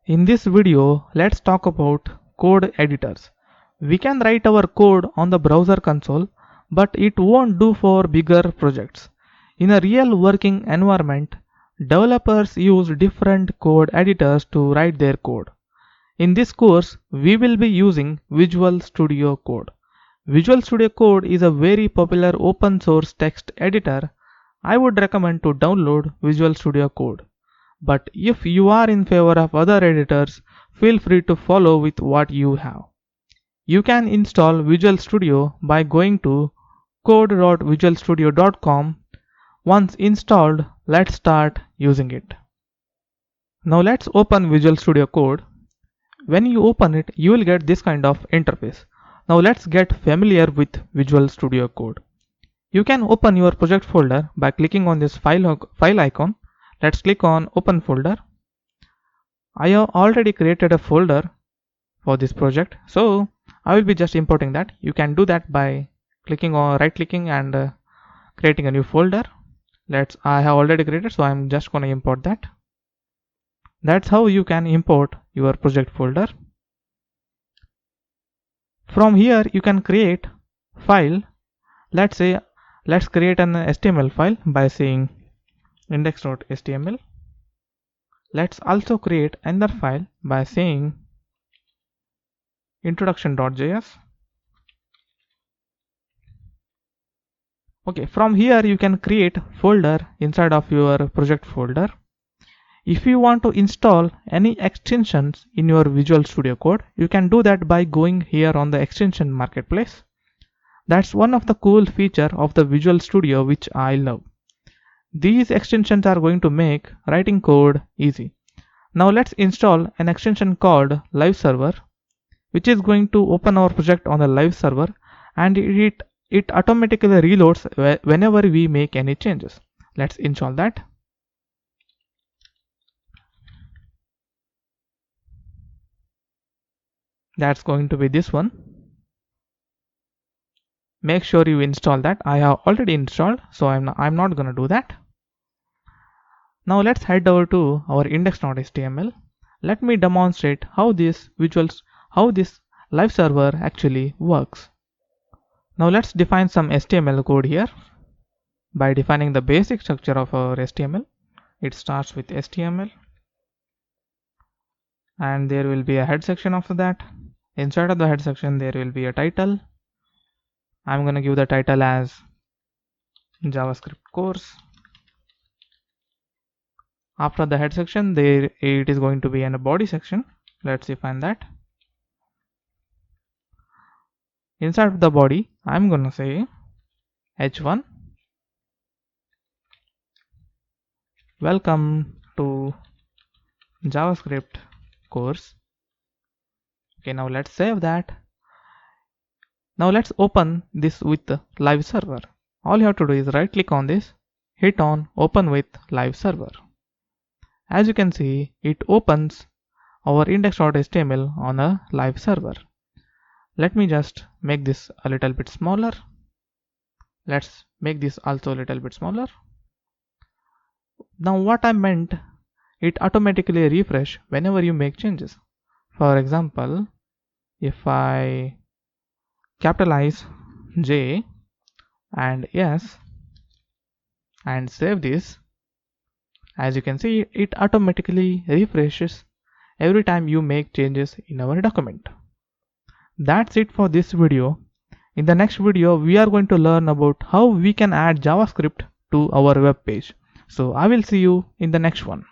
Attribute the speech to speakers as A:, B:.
A: In this video, let's talk about code editors. We can write our code on the browser console, but it won't do for bigger projects. In a real working environment, developers use different code editors to write their code. In this course, we will be using Visual Studio Code. Visual Studio Code is a very popular open source text editor. I would recommend to download Visual Studio Code. But if you are in favor of other editors, feel free to follow with what you have. You can install Visual Studio by going to code.visualstudio.com. Once installed, let's start using it. Now let's open Visual Studio Code. When you open it, you will get this kind of interface. Now let's get familiar with Visual Studio Code. You can open your project folder by clicking on this file icon. Let's click on Open Folder. I have already created a folder for this project, so I will be just importing that. You can do that by clicking on right-clicking and creating a new folder. I have already created, so I'm just going to import that. That's how you can import your project folder. From here, you can create file. Let's create an HTML file by saying index.html. Let's also create another file by saying introduction.js. Okay, from here you can create folder inside of your project folder. If you want to install any extensions in your Visual Studio Code, you can do that by going here on the extension marketplace. That's one of the cool features of the Visual Studio which I love. These extensions are going to make writing code easy. Now let's install an extension called Live Server, which is going to open our project on the live server, and it automatically reloads whenever we make any changes. Let's install that. That's going to be this one. Make sure you install that. I have already installed, so I'm not going to do that. Now let's head over to our index.html. Let me demonstrate how this live server actually works. Now let's define some HTML code here by defining the basic structure of our HTML. It starts with HTML, and there will be a head section after that. Inside of the head section there will be a title. I'm going to give the title as JavaScript course. After the head section, it is going to be in a body section. Let's define that. Inside of the body, I'm going to say h1. Welcome to JavaScript course. Okay, now let's save that. Now let's open this with the live server. All you have to do is right click on this, hit on open with live server. As you can see, it opens our index.html on a live server. Let me just make this a little bit smaller. Let's make this also a little bit smaller. Now what I meant, it automatically refresh whenever you make changes. For example, if I capitalize J and S and save this, as you can see, it automatically refreshes every time you make changes in our document. That's it for this video. In the next video, we are going to learn about how we can add JavaScript to our web page. So I will see you in the next one.